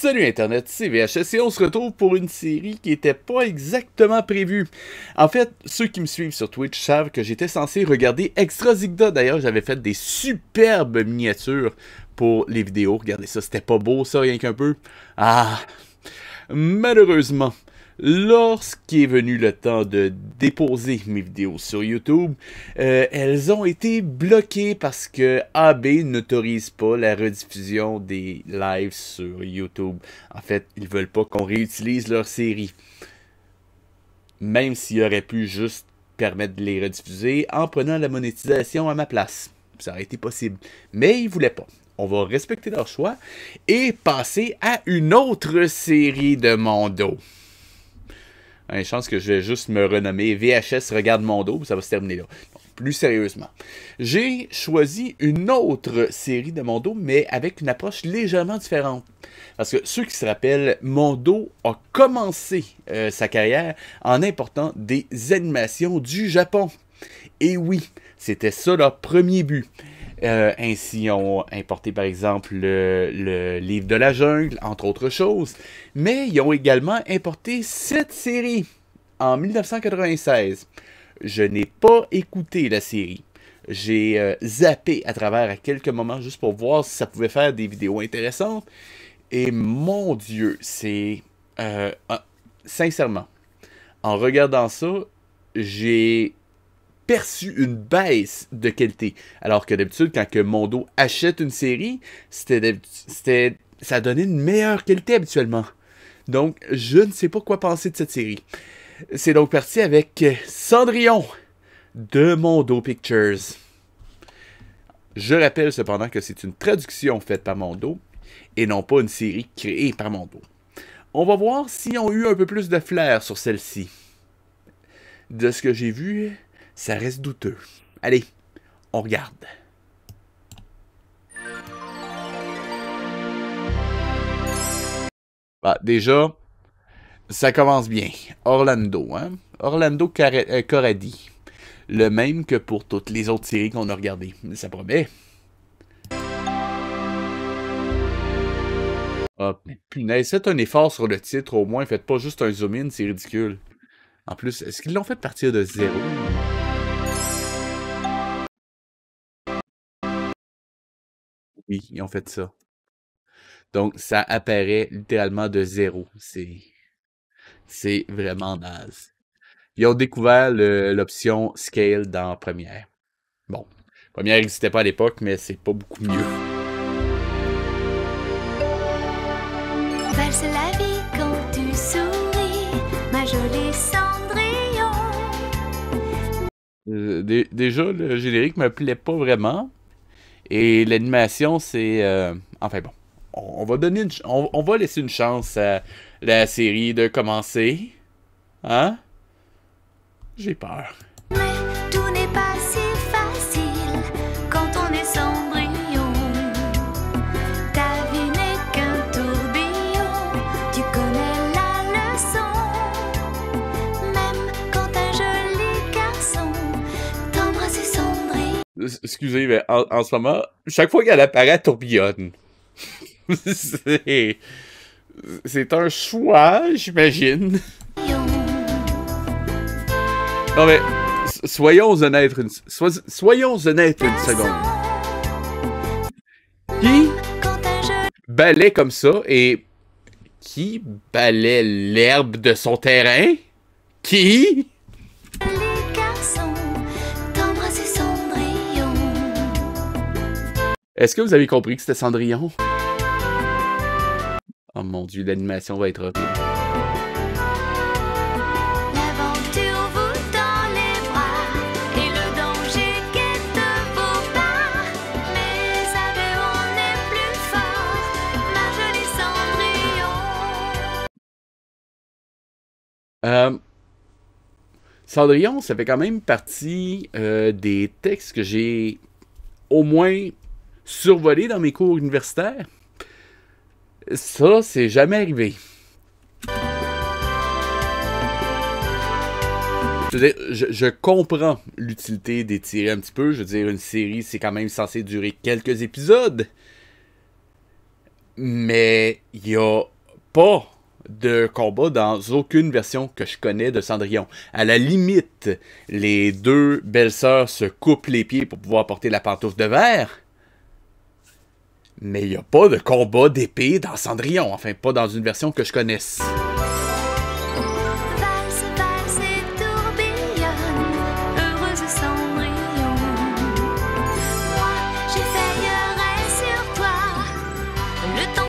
Salut Internet, c'est VHS et on se retrouve pour une série qui n'était pas exactement prévue. En fait, ceux qui me suivent sur Twitch savent que j'étais censé regarder Extra Zigda. D'ailleurs, j'avais fait des superbes miniatures pour les vidéos. Regardez ça, c'était pas beau ça, rien qu'un peu. Ah, malheureusement, lorsqu'est venu le temps de déposer mes vidéos sur YouTube, elles ont été bloquées parce que AB n'autorise pas la rediffusion des lives sur YouTube. En fait, ils veulent pas qu'on réutilise leur série. Même s'ils auraient pu juste permettre de les rediffuser en prenant la monétisation à ma place. Ça aurait été possible. Mais ils voulaient pas. On va respecter leur choix et passer à une autre série de mon dos. Une chance que je vais juste me renommer VHS Regarde mon dos, ça va se terminer là. Bon, plus sérieusement, j'ai choisi une autre série de mon dos, mais avec une approche légèrement différente. Parce que ceux qui se rappellent, Mondo a commencé sa carrière en important des animations du Japon. Et oui, c'était ça leur premier but. Ainsi, ils ont importé par exemple le livre de la jungle, entre autres choses. Mais ils ont également importé cette série en 1996. Je n'ai pas écouté la série. J'ai zappé à travers à quelques moments juste pour voir si ça pouvait faire des vidéos intéressantes. Et mon Dieu, c'est... sincèrement, en regardant ça, j'ai perçu une baisse de qualité. Alors que d'habitude, quand que Mondo achète une série, ça donnait une meilleure qualité habituellement. Donc, je ne sais pas quoi penser de cette série. C'est donc parti avec Cendrillon de Mondo Pictures. Je rappelle cependant que c'est une traduction faite par Mondo et non pas une série créée par Mondo. On va voir s'ils ont eu un peu plus de flair sur celle-ci. De ce que j'ai vu, ça reste douteux. Allez, on regarde. Bah, déjà, ça commence bien. Orlando, hein? Orlando Corradi. Le même que pour toutes les autres séries qu'on a regardées. Ça promet. Ah, punaise, faites un effort sur le titre au moins. Faites pas juste un zoom-in, c'est ridicule. En plus, est-ce qu'ils l'ont fait partir de zéro? Oui, ils ont fait ça. Donc, ça apparaît littéralement de zéro. C'est vraiment naze. Ils ont découvert l'option Scale dans Premiere. Bon, Premiere n'existait pas à l'époque, mais c'est pas beaucoup mieux. Valse la vie quand tu souris, ma jolie Cendrillon. Déjà, le générique me plaît pas vraiment. Et l'animation, c'est... enfin bon, on va donner on va laisser une chance à la série de commencer. Hein? J'ai peur. Mais tout n'est pas si facile quand on est Cendrillon. Ta vie n'est qu'un tourbillon, tu connais la leçon. Même quand un joli garçon t'embrasse Cendrillon. Excusez, mais en ce moment, chaque fois qu'elle apparaît, elle tourbillonne. C'est un choix, j'imagine. Non mais, soyons honnêtes une seconde. Qui balaie comme ça et qui balaie l'herbe de son terrain? Qui? Est-ce que vous avez compris que c'était Cendrillon? Oh mon Dieu, l'animation va être horrible. L'aventure vous tend les bras et le danger guette vos pas. Mais à deux on est plus fort, ma jolie Cendrillon. Cendrillon, ça fait quand même partie des textes que j'ai au moins survolés dans mes cours universitaires. Ça, c'est jamais arrivé. Je veux dire, je comprends l'utilité d'étirer un petit peu. Je veux dire, une série, c'est quand même censé durer quelques épisodes. Mais il y a pas de combat dans aucune version que je connais de Cendrillon. À la limite, les deux belles-sœurs se coupent les pieds pour pouvoir porter la pantoufle de verre. Mais il n'y a pas de combat d'épée dans Cendrillon. Enfin, pas dans une version que je connaisse. Valse, valse et tourbillonne, heureuse Cendrillon. Moi, j'effeuillerai sur toi. Le temps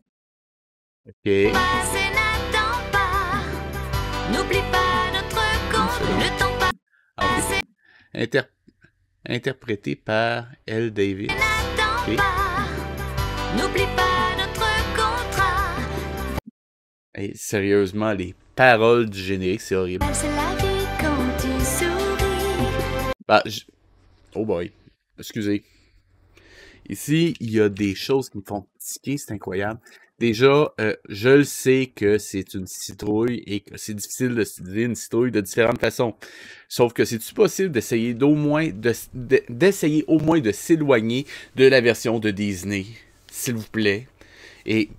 Ok. passe et n'attend pas. N'oublie pas notre compte. Le temps passe Ah oui. Interprété par L. Davis. et n'attend Ok. pas. N'oublie pas notre contrat. Hey, sérieusement, les paroles du générique, c'est horrible. C'est la vie quand tu souris. Bah, oh boy. Excusez. Ici, il y a des choses qui me font tiquer, c'est incroyable. Déjà, je le sais que c'est une citrouille et que c'est difficile de styliser une citrouille de différentes façons. Sauf que c'est-tu possible d'essayer d'essayer au moins de s'éloigner de la version de Disney, s'il vous plaît. Et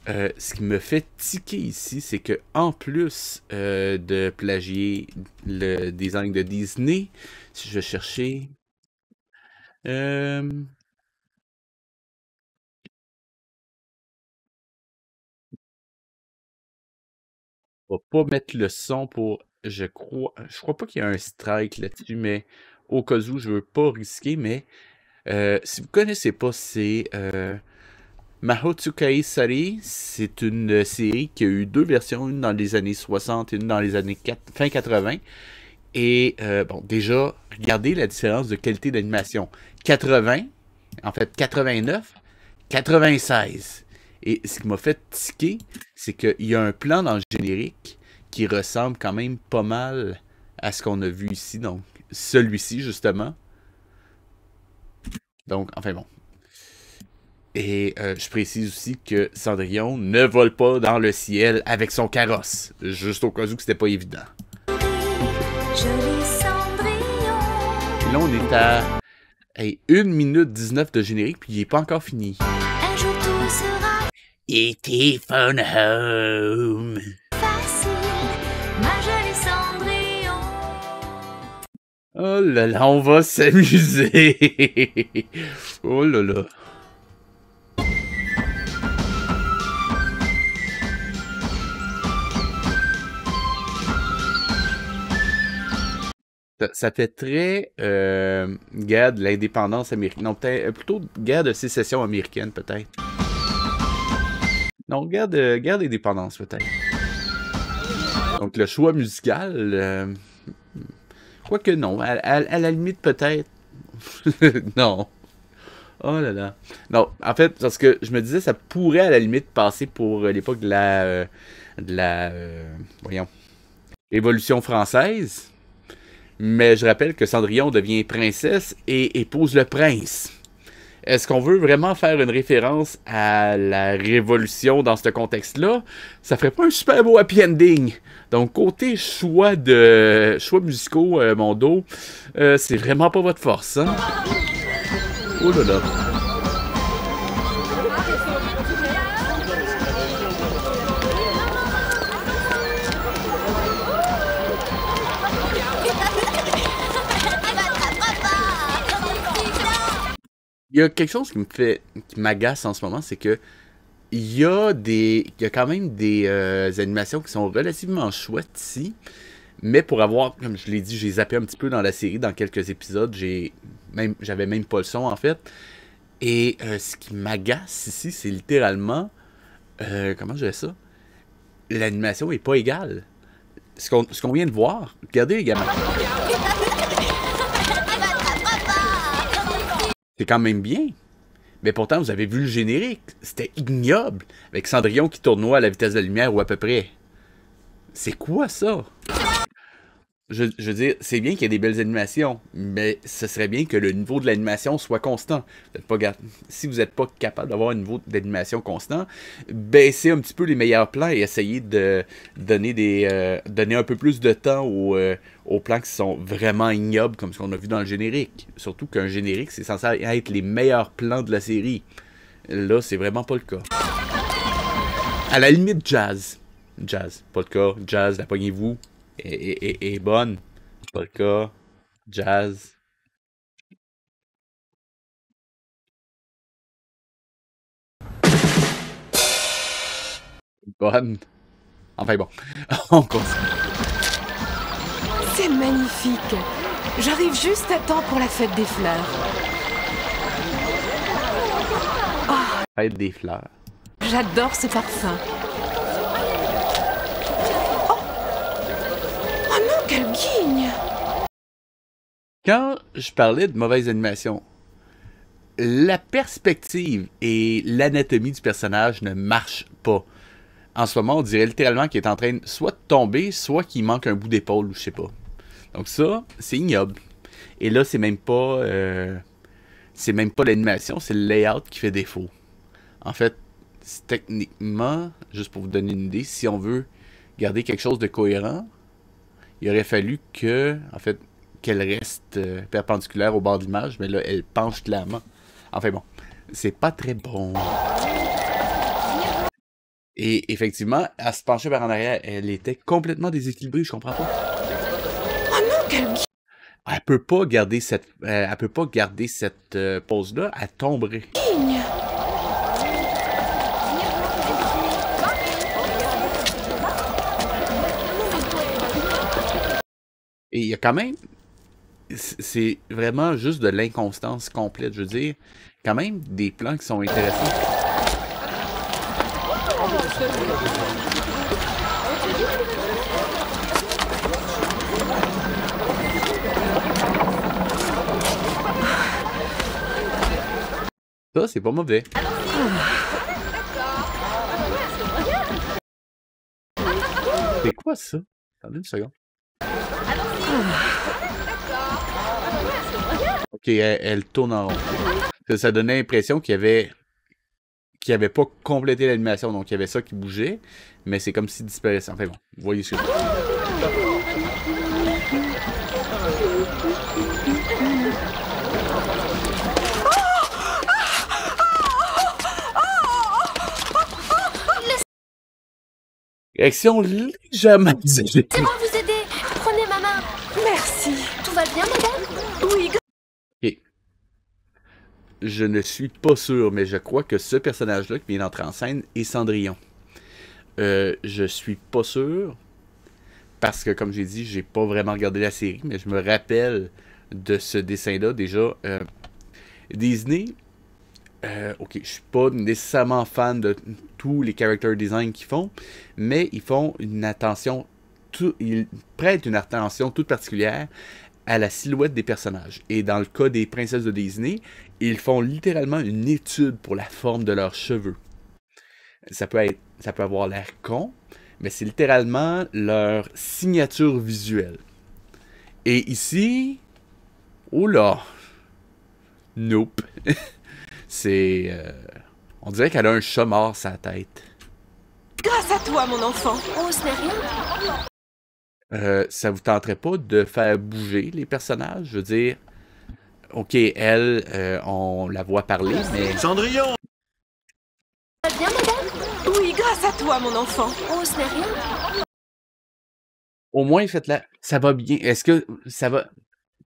ce qui me fait tiquer ici, c'est que en plus de plagier le design de Disney, si je vais chercher... On va pas mettre le son pour... Je crois pas qu'il y a un strike là-dessus, mais au cas où, je veux pas risquer, mais si vous connaissez pas, c'est Mahotsukai Sari. C'est une série qui a eu deux versions, une dans les années 60 et une dans les années fin 80. Et bon, déjà, regardez la différence de qualité d'animation. 80, en fait 89, 96. Et ce qui m'a fait tiquer, c'est qu'il y a un plan dans le générique qui ressemble quand même pas mal à ce qu'on a vu ici. Donc, celui-ci, justement. Donc, enfin bon. Et je précise aussi que Cendrillon ne vole pas dans le ciel avec son carrosse. Juste au cas où que c'était pas évident. Joli Cendrillon. Et là, on est à 1 minute 19 de générique, puis il est pas encore fini. Un jour tout sera E.T. Phone Home. facile, ma jolie Cendrillon. Oh là là, on va s'amuser. Oh là là. Ça fait très guerre de l'indépendance américaine. Non, peut-être plutôt guerre de sécession américaine, peut-être. Non, guerre d'indépendance, peut-être. Donc, le choix musical... quoique non, à la limite, peut-être. Non. Oh là là. Non, en fait, parce que je me disais, ça pourrait à la limite passer pour l'époque de la voyons, Révolution française. Mais je rappelle que Cendrillon devient princesse et épouse le prince. Est-ce qu'on veut vraiment faire une référence à la Révolution dans ce contexte-là? Ça ferait pas un super beau happy ending. Donc, côté choix musicaux, mon dos, c'est vraiment pas votre force, hein? Oh là là. Il y a quelque chose qui m'agace en ce moment, c'est que il y a quand même des animations qui sont relativement chouettes ici, mais pour avoir, comme je l'ai dit, j'ai zappé un petit peu dans la série, dans quelques épisodes, j'avais même pas le son en fait, et ce qui m'agace ici, c'est littéralement, comment je dirais ça, l'animation est pas égale. Ce qu'on vient de voir, regardez les gamins. C'est quand même bien. Mais pourtant, vous avez vu le générique. C'était ignoble. Avec Cendrillon qui tournoie à la vitesse de la lumière ou à peu près. C'est quoi ça? Je veux dire, c'est bien qu'il y ait des belles animations, mais ce serait bien que le niveau de l'animation soit constant. Si vous n'êtes pas capable d'avoir un niveau d'animation constant, baissez un petit peu les meilleurs plans et essayez de donner un peu plus de temps aux plans qui sont vraiment ignobles, comme ce qu'on a vu dans le générique. Surtout qu'un générique, c'est censé être les meilleurs plans de la série. Là, c'est vraiment pas le cas. À la limite, Jazz. Jazz, pas le cas. Jazz, la pognez-vous. Est bonne. Pas le cas. Jazz. Bonne. Enfin bon, on continue. C'est magnifique. J'arrive juste à temps pour la fête des fleurs. Fête des fleurs. J'adore ce parfum. Oh non, quelle guigne! Quand je parlais de mauvaise animation, la perspective et l'anatomie du personnage ne marchent pas. En ce moment, on dirait littéralement qu'il est en train soit de tomber, soit qu'il manque un bout d'épaule ou je sais pas. Donc ça, c'est ignoble. Et là, c'est même pas l'animation, c'est le layout qui fait défaut. En fait, techniquement, juste pour vous donner une idée, si on veut garder quelque chose de cohérent, il aurait fallu que, en fait, qu'elle reste perpendiculaire au bord de l'image, mais là, elle penche clairement. Enfin bon, c'est pas très bon. Et effectivement, à se pencher vers en arrière, elle était complètement déséquilibrée, je comprends pas. Oh non, quelle Elle peut pas garder cette pose-là, elle tomberait. guigne! Et il y a quand même, c'est vraiment juste de l'inconstance complète, je veux dire, quand même des plans qui sont intéressants. Ça, c'est pas mauvais. C'est quoi ça? Attendez une seconde. Ok, elle tourne en rond. Ça donnait l'impression qu'il avait pas complété l'animation, donc il y avait ça qui bougeait, mais c'est comme s'il disparaissait. Enfin bon, vous voyez ce que je veux dire. Réaction légèrement exagérée. C'est moi vous aider. Prenez ma main. Merci. Tout va bien, madame? Oui, Ok. Je ne suis pas sûr, mais je crois que ce personnage-là qui vient d'entrer en scène est Cendrillon. Je suis pas sûr, parce que comme j'ai dit, j'ai pas vraiment regardé la série, mais je me rappelle de ce dessin-là déjà. Disney, ok, je suis pas nécessairement fan de tous les character design qu'ils font, mais ils font une attention, ils prêtent une attention toute particulière à la silhouette des personnages. Et dans le cas des princesses de Disney, ils font littéralement une étude pour la forme de leurs cheveux. Ça peut avoir l'air con, mais c'est littéralement leur signature visuelle. Et ici, oh là, nope. C'est, on dirait qu'elle a un chat mort sur la tête. grâce à toi, mon enfant. Oh, ce n'est rien. Ça vous tenterait pas de faire bouger les personnages? Je veux dire, ok, elle, on la voit parler, mais... Cendrillon! Tout va bien, madame? Oui, grâce à toi, mon enfant. Oh, ce n'est rien. Au moins, faites-la. Ça va bien. Est-ce que ça va...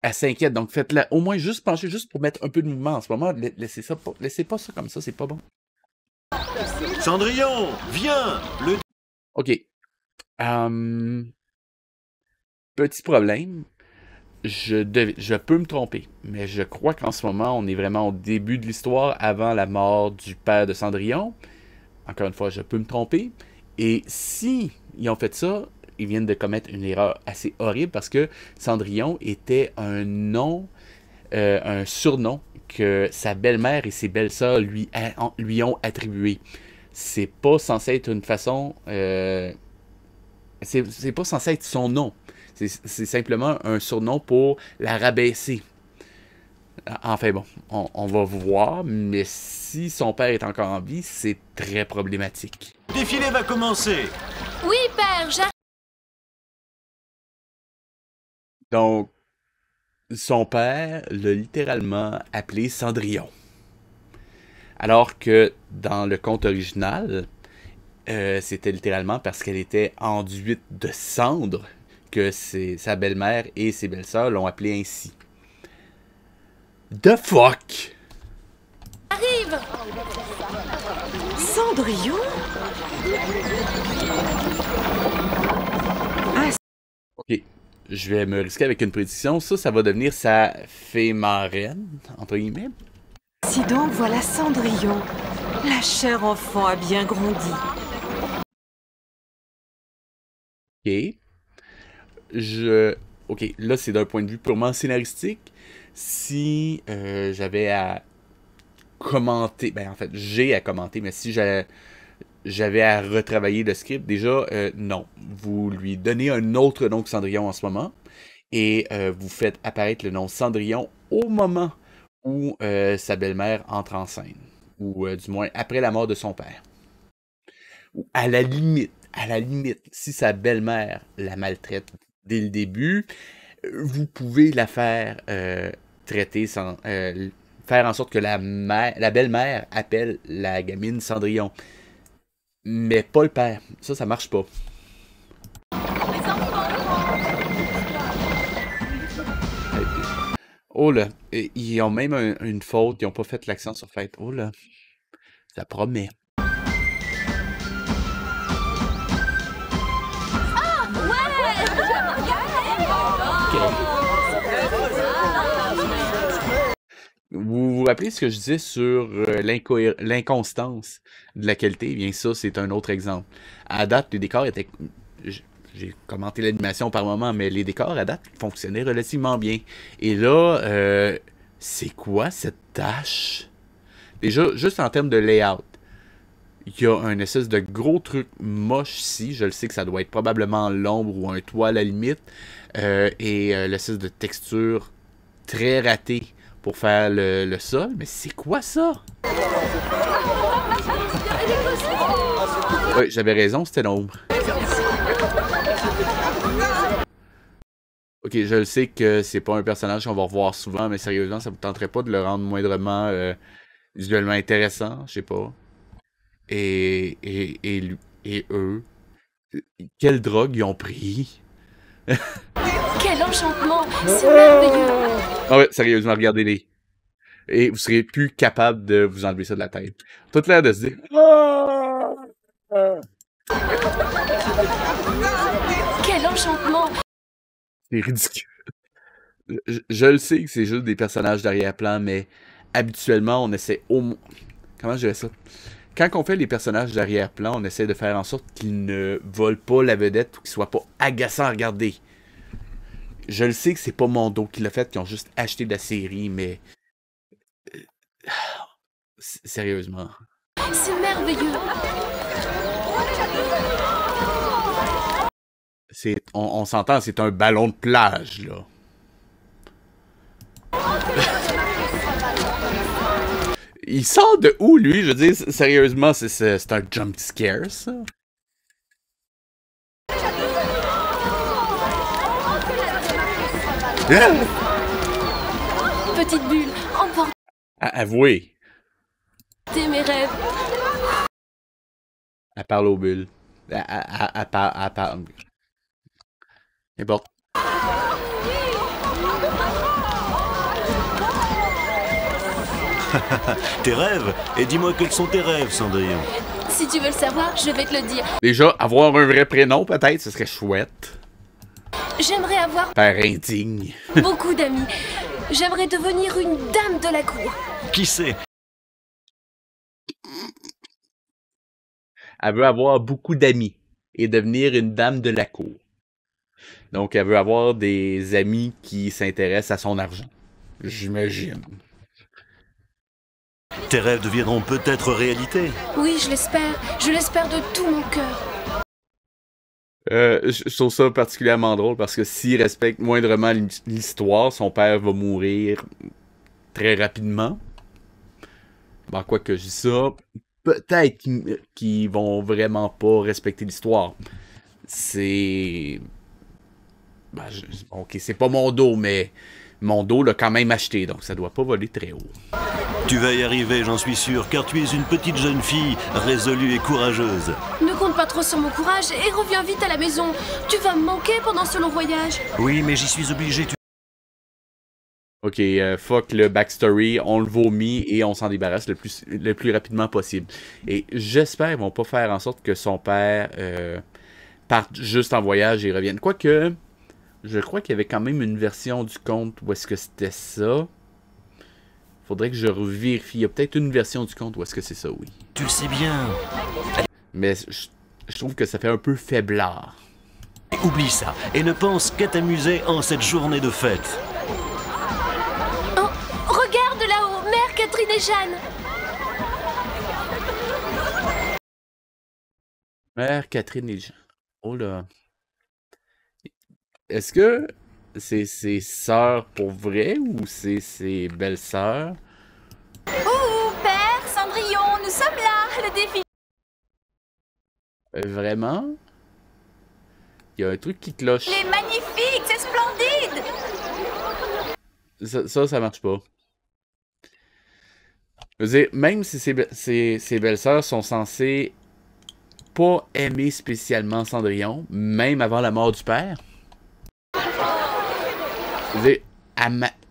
Elle s'inquiète, donc faites-la. Au moins, juste pencher, juste pour mettre un peu de mouvement en ce moment. Laissez pas ça comme ça, c'est pas bon. Cendrillon, viens! Ok. Petit problème. Je peux me tromper, mais je crois qu'en ce moment, on est vraiment au début de l'histoire, avant la mort du père de Cendrillon. Encore une fois, je peux me tromper. Et si ils ont fait ça, ils viennent de commettre une erreur assez horrible parce que Cendrillon était un surnom que sa belle-mère et ses belles-sœurs lui ont attribué. C'est pas censé être une façon... c'est pas censé être son nom. C'est simplement un surnom pour la rabaisser. Enfin bon, on va voir, mais si son père est encore en vie, c'est très problématique. Le défilé va commencer! Oui, père, j'arrive. Donc, son père l'a littéralement appelé Cendrillon. Alors que dans le conte original, c'était littéralement parce qu'elle était enduite de cendres que sa belle-mère et ses belles-sœurs l'ont appelée ainsi. The fuck? Arrive! Cendrillon? Ok, je vais me risquer avec une prédiction. Ça va devenir sa fée marraine, entre guillemets. Si donc, voilà Cendrillon. La chère enfant a bien grandi. Ok. Ok, là, c'est d'un point de vue purement scénaristique. Si j'avais à commenter... Ben, en fait, j'ai à commenter, mais si j'avais à retravailler le script, déjà, non. Vous lui donnez un autre nom que Cendrillon en ce moment, et vous faites apparaître le nom Cendrillon au moment où sa belle-mère entre en scène. Ou du moins après la mort de son père. Ou à la limite, si sa belle-mère la maltraite dès le début, vous pouvez la faire traiter sans... faire en sorte que la belle-mère appelle la gamine Cendrillon. Mais pas le père. Ça marche pas. Oh là, ils ont même une faute, ils ont pas fait l'accent sur fait. Oh là, ça promet. Vous vous rappelez ce que je disais sur l'inconstance de la qualité? Eh bien, ça, c'est un autre exemple. À date, les décors étaient... J'ai commenté l'animation par moment, mais les décors, à date, fonctionnaient relativement bien. Et là, c'est quoi cette tâche? Déjà, juste en termes de layout, il y a un espèce de gros truc moche ici. Je le sais que ça doit être probablement l'ombre ou un toit à la limite. Et l'espèce de texture très ratée pour faire le sol. Mais c'est quoi ça? Oui, j'avais raison, c'était l'ombre. Ok, je le sais que c'est pas un personnage qu'on va revoir souvent, mais sérieusement, ça vous tenterait pas de le rendre moindrement visuellement intéressant? Je sais pas. Et eux, quelle drogue ils ont pris? Quel enchantement! C'est merveilleux! Ah ouais, sérieusement, regardez-les. Et vous serez plus capable de vous enlever ça de la tête. Tout l'air de se dire... Quel enchantement! C'est ridicule. Je le sais que c'est juste des personnages d'arrière-plan, mais habituellement, on essaie au moins... Comment je dirais ça? Quand on fait les personnages d'arrière-plan, on essaie de faire en sorte qu'ils ne volent pas la vedette ou qu'ils soient pas agaçants à regarder. Je le sais que c'est pas Mondo qui l'a fait, qu'ils ont juste acheté de la série, mais... Sérieusement. C'est merveilleux! On s'entend, c'est un ballon de plage, là. Il sort de où, lui? Je veux dire, sérieusement, c'est un jump scare, ça? Petite bulle, emportez Avouez, mes rêves! elle parle aux bulles. Elle parle... N'importe. Tes rêves? Et dis-moi quels sont tes rêves, Cendrillon. Si tu veux le savoir, je vais te le dire. Déjà, avoir un vrai prénom, peut-être, ce serait chouette. J'aimerais avoir Père indigne. beaucoup d'amis. J'aimerais devenir une dame de la cour. Qui sait? Elle veut avoir beaucoup d'amis et devenir une dame de la cour. Donc, elle veut avoir des amis qui s'intéressent à son argent. J'imagine. Tes rêves deviendront peut-être réalité. Oui, je l'espère. Je l'espère de tout mon cœur. Je trouve ça particulièrement drôle parce que s'il respecte moindrement l'histoire, son père va mourir très rapidement. Bon, quoi que je dis ça, peut-être qu'ils vont vraiment pas respecter l'histoire. C'est... Ben, ok, c'est pas mon dos, mais mon dos l'a quand même acheté, donc ça doit pas voler très haut. Tu vas y arriver, j'en suis sûr, car tu es une petite jeune fille, résolue et courageuse. Ne compte pas trop sur mon courage et reviens vite à la maison. Tu vas me manquer pendant ce long voyage. Oui, mais j'y suis obligé, Ok, fuck le backstory, on le vomit et on s'en débarrasse le plus rapidement possible. Et j'espère qu'ils vont pas faire en sorte que son père parte juste en voyage et revienne. Quoique, je crois qu'il y avait quand même une version du conte où est-ce que c'était ça. Faudrait que je revérifie. Il y a peut-être une version du conte où est-ce que c'est ça, oui. Tu le sais bien. Mais je trouve que ça fait un peu faiblard. Oublie ça et ne pense qu'à t'amuser en cette journée de fête. Oh, regarde là-haut, Mère Catherine et Jeanne. Mère Catherine et Jean. Oh là. Est-ce que c'est ses sœurs pour vrai ou c'est ses belles-sœurs? Ouh, Père, Cendrillon, nous sommes là, le défi. Vraiment? Il y a un truc qui cloche. Il est magnifique, c'est splendide. Ça marche pas. Je veux dire, même si ses belles-sœurs sont censées pas aimer spécialement Cendrillon, même avant la mort du père. Je veux dire,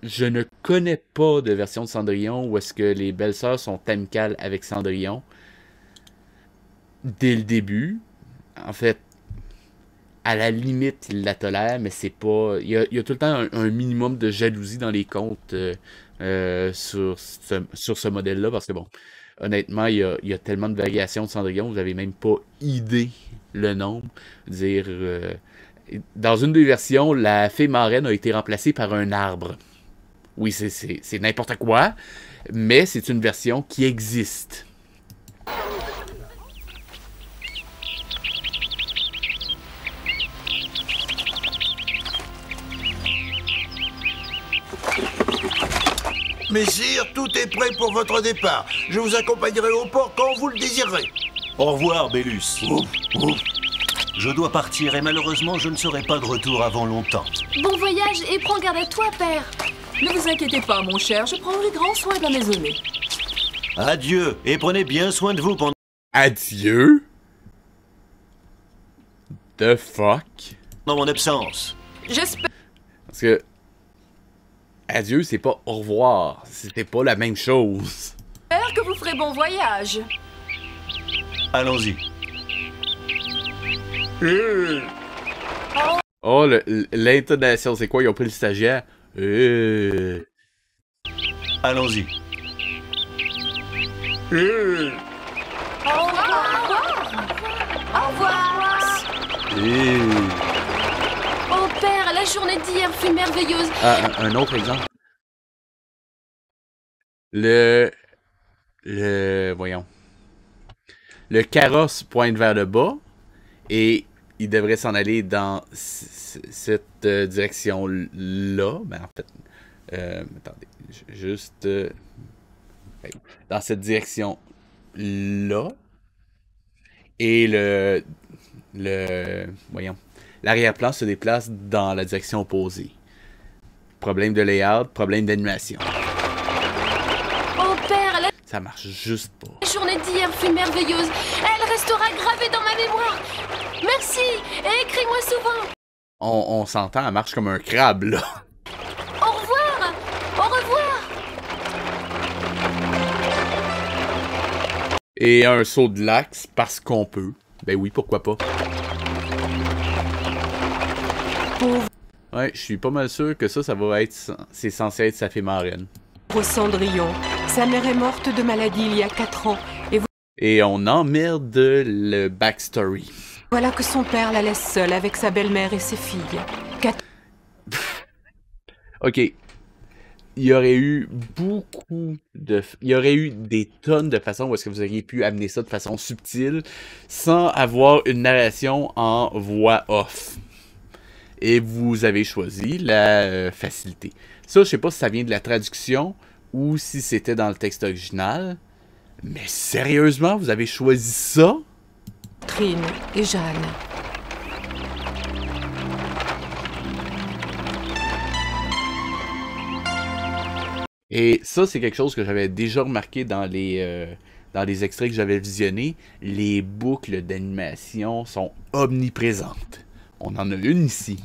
je ne connais pas de version de Cendrillon où est-ce que les belles-sœurs sont amicales avec Cendrillon dès le début. En fait, à la limite, il la tolère, mais c'est pas... Il y a tout le temps un minimum de jalousie dans les contes sur ce modèle-là, parce que bon, honnêtement, il y a tellement de variations de Cendrillon, vous n'avez même pas idée le nombre. Dire, dans une des versions, la fée marraine a été remplacée par un arbre. Oui, c'est n'importe quoi, mais c'est une version qui existe. Messire, tout est prêt pour votre départ. Je vous accompagnerai au port quand vous le désirerez. Au revoir, Bélus. Je dois partir et malheureusement, je ne serai pas de retour avant longtemps. Bon voyage et prends garde à toi, Père. Ne vous inquiétez pas, mon cher, je prendrai grand soin de la maisonnée. Adieu et prenez bien soin de vous pendant... Adieu? The fuck? mon absence. J'espère Parce que... Adieu, c'est pas au revoir. C'était pas la même chose. que vous ferez bon voyage. Allons-y. Oh, l'intonation, c'est quoi? Ils ont pris le stagiaire? Allons-y. Au revoir. Oh, Père, la journée d'hier fut merveilleuse. Ah, un autre exemple. Voyons. Le carrosse pointe vers le bas et il devrait s'en aller dans cette direction-là. Ben, en fait, attendez, juste dans cette direction-là. Et voyons, l'arrière-plan se déplace dans la direction opposée. Problème de layout, problème d'animation. Oh, Père, la Ça marche juste pas. journée d'hier fut merveilleuse. Elle restera gravée dans ma mémoire. Merci et écris-moi souvent. On s'entend, elle marche comme un crabe, là. Au revoir. Au revoir. Et un saut de l'axe parce qu'on peut. Ben oui, pourquoi pas. Ouais, je suis pas mal sûr que ça va être... C'est censé être sa fée marraine. Pour Cendrillon, sa mère est morte de maladie il y a 4 ans. Et on emmerde le backstory. Voilà que son père la laisse seule avec sa belle-mère et ses filles. Ok. Il y aurait eu il y aurait eu des tonnes de façons où est-ce que vous auriez pu amener ça de façon subtile sans avoir une narration en voix off. Et vous avez choisi la facilité. Ça, je sais pas si ça vient de la traduction ou si c'était dans le texte original. Mais sérieusement, vous avez choisi ça? Catherine et Jeanne. Et ça, c'est quelque chose que j'avais déjà remarqué dans les extraits que j'avais visionnés. Les boucles d'animation sont omniprésentes. On en a une ici.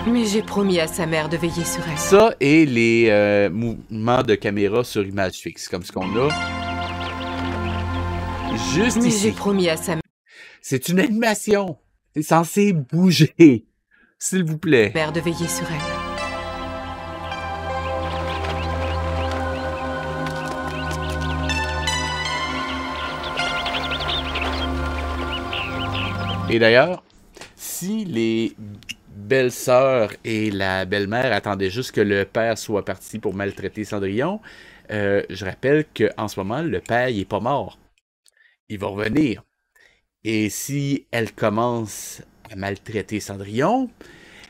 Mais j'ai promis à sa mère de veiller sur elle. Ça et les mouvements de caméra sur image fixe, comme ce qu'on a juste Mais ici. j'ai promis à sa C'est une animation. C'est censé bouger. S'il vous plaît. mère de veiller sur elle. Et d'ailleurs, si les belles-sœurs et la belle-mère attendaient juste que le père soit parti pour maltraiter Cendrillon, je rappelle qu'en ce moment, le père, il est pas mort. Il va revenir. Et si elles commencent à maltraiter Cendrillon,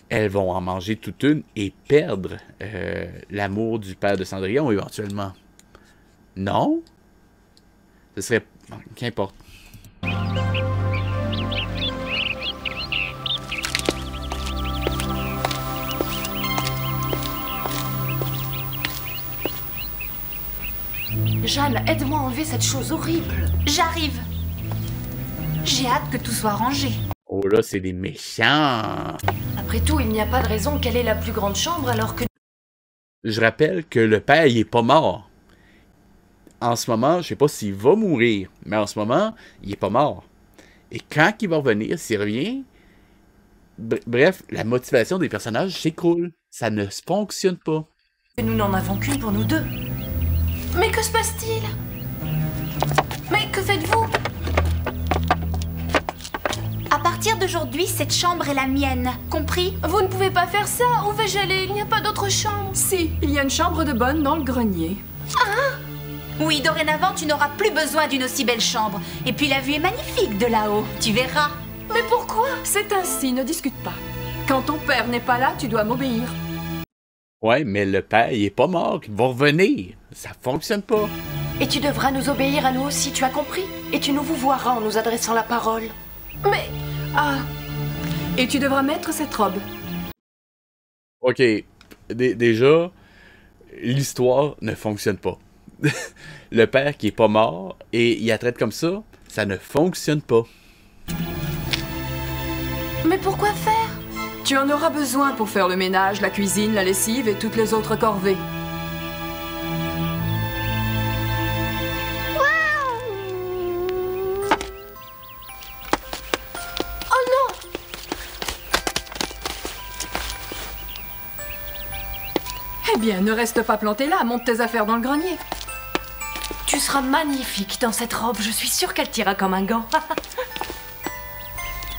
elles vont en manger toute une et perdre l'amour du père de Cendrillon éventuellement. Non? Ce serait... Qu'importe. Jeanne, aide-moi à enlever cette chose horrible. J'arrive. J'ai hâte que tout soit rangé. Oh là, c'est des méchants! Après tout, il n'y a pas de raison qu'elle ait la plus grande chambre alors que... Je rappelle que le père, il est pas mort. En ce moment, je sais pas s'il va mourir, mais en ce moment, il est pas mort. Et quand il va revenir, s'il revient... Bref, la motivation des personnages s'écroule. Ça ne fonctionne pas. nous n'en avons qu'une pour nous deux. Mais que se passe-t-il? Mais que faites-vous? À partir d'aujourd'hui, cette chambre est la mienne. Compris? Vous ne pouvez pas faire ça. Où vais-je aller? Il n'y a pas d'autre chambre. Si, il y a une chambre de bonne dans le grenier. Oui, dorénavant, tu n'auras plus besoin d'une aussi belle chambre. Et puis la vue est magnifique de là-haut. Tu verras. Mais pourquoi? C'est ainsi, ne discute pas. Quand ton père n'est pas là, tu dois m'obéir. Ouais, mais le père, il est pas mort. Il va revenir. Ça fonctionne pas. Et tu devras nous obéir à nous aussi, tu as compris? Et tu nous vous voiras en nous adressant la parole. Mais... Ah. Et tu devras mettre cette robe. OK. Déjà, l'histoire ne fonctionne pas. Le père qui est pas mort et il la traite comme ça ne fonctionne pas. Mais pourquoi faire? Tu en auras besoin pour faire le ménage, la cuisine, la lessive et toutes les autres corvées. Oh non! Eh bien, ne reste pas planté là, monte tes affaires dans le grenier. Tu seras magnifique dans cette robe, je suis sûre qu'elle t'ira comme un gant.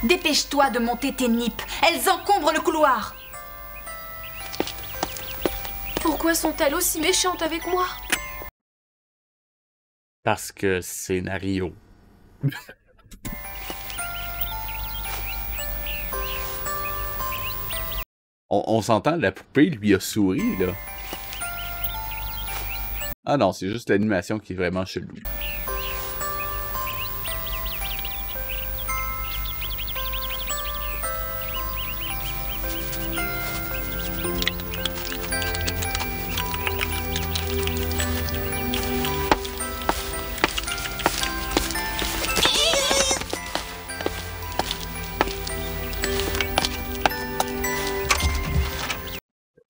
Dépêche-toi de monter tes nippes. Elles encombrent le couloir. Pourquoi sont-elles aussi méchantes avec moi? Parce que scénario. On s'entend, la poupée lui a souri, là. Ah non, c'est juste l'animation qui est vraiment chelou.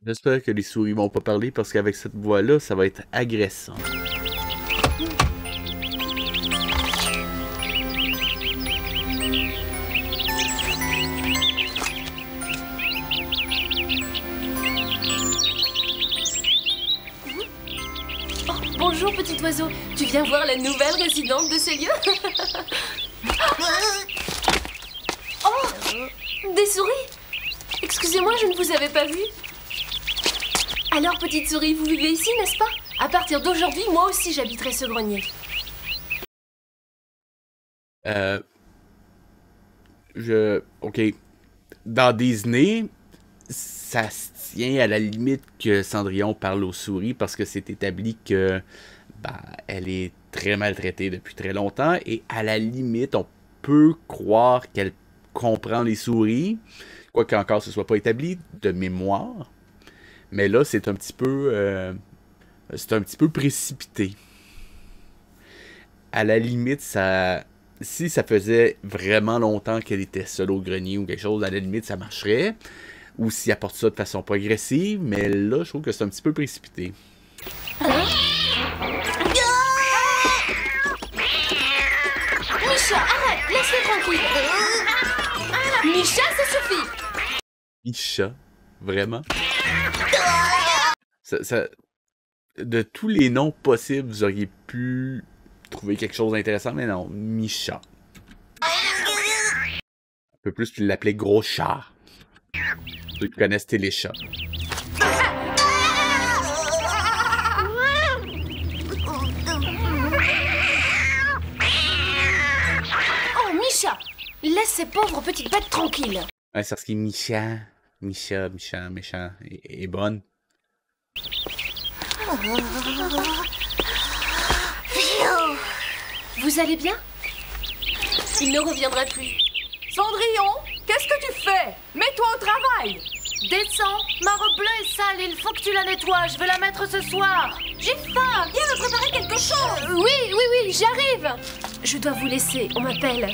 J'espère que les souris vont pas parler parce qu'avec cette voix-là, ça va être agressant. Oh, bonjour petit oiseau. Tu viens voir la nouvelle résidente de ces lieux? Oh! Des souris? Excusez-moi, je ne vous avais pas vu. Alors, petite souris, vous vivez ici, n'est-ce pas? À partir d'aujourd'hui, moi aussi j'habiterai ce grenier. Ok. Dans Disney, ça se tient à la limite que Cendrillon parle aux souris parce que c'est établi que elle est très maltraitée depuis très longtemps et à la limite, on peut croire qu'elle comprend les souris, quoique encore ce soit pas établi de mémoire. Mais là, c'est un petit peu précipité. À la limite, si ça faisait vraiment longtemps qu'elle était seule au grenier ou quelque chose, à la limite, ça marcherait. Ou s'il apporte ça de façon progressive. Mais là, je trouve que c'est un petit peu précipité. Misha, arrête, laisse-le tranquille. Misha, ça suffit. Misha, vraiment? De tous les noms possibles, vous auriez pu trouver quelque chose d'intéressant, mais non, Misha. Un peu plus, tu l'appelais Gros Chat. Ceux qui connaissent Téléchat. Oh, Misha, laisse ces pauvres petites bêtes tranquilles. Ouais, c'est parce qu'il est méchant, et bonne. Vous allez bien? Il ne reviendra plus. Cendrillon, qu'est-ce que tu fais? Mets-toi au travail. Descends, ma robe bleue est sale, il faut que tu la nettoies, je vais la mettre ce soir. J'ai faim. Viens me préparer quelque chose. Oui, j'arrive. Je dois vous laisser, on m'appelle.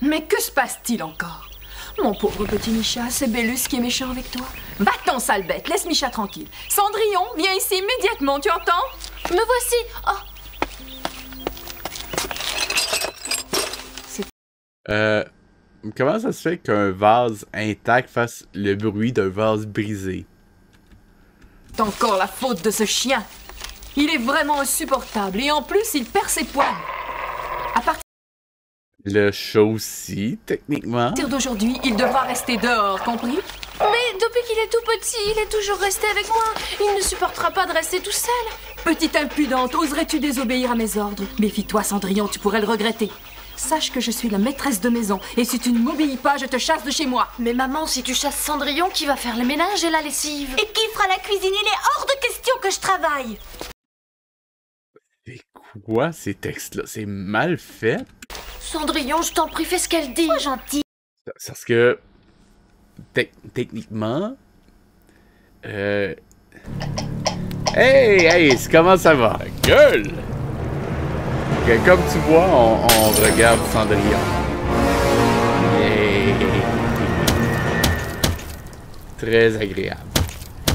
Mais que se passe-t-il encore? Mon pauvre petit Misha, c'est Bélus qui est méchant avec toi. Va-t'en, sale bête, laisse Misha tranquille. Cendrillon, viens ici immédiatement, tu entends? Me voici. Oh, Comment ça se fait qu'un vase intact fasse le bruit d'un vase brisé? C'est encore la faute de ce chien. Il est vraiment insupportable et en plus, il perd ses poils. À partir Le chat aussi, techniquement. d'aujourd'hui, il devra rester dehors, compris? mais depuis qu'il est tout petit, il est toujours resté avec moi. Il ne supportera pas de rester tout seul. Petite impudente, oserais-tu désobéir à mes ordres? Méfie-toi, Cendrillon, tu pourrais le regretter. Sache que je suis la maîtresse de maison, et si tu ne m'obéis pas, je te chasse de chez moi. Mais maman, si tu chasses Cendrillon, qui va faire le ménage et la lessive? Et qui fera la cuisine? Il est hors de question que je travaille. C'est quoi ces textes-là? C'est mal fait. Cendrillon, je t'en prie, fais ce qu'elle dit. Sois gentil. C'est parce que techniquement. Hey, comment ça va? Gueule! Ok, comme tu vois, on regarde Cendrillon. Yeah. Très agréable.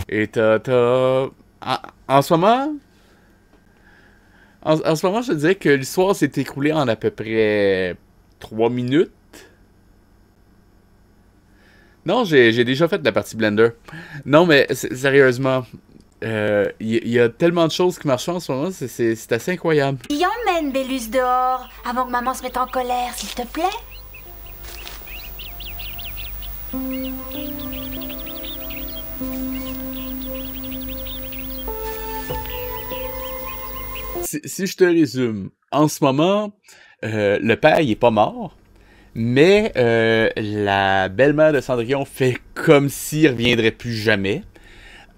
Et en ce moment. En ce moment, je te dirais que l'histoire s'est écoulée en à peu près 3 minutes. Non, j'ai déjà fait de la partie Blender. Non, mais sérieusement, y a tellement de choses qui marchent en ce moment, c'est assez incroyable. Y emmène Bélus dehors, avant que maman se mette en colère, s'il te plaît. Si je te résume, en ce moment, le père, il est pas mort, mais la belle-mère de Cendrillon fait comme s'il reviendrait plus jamais.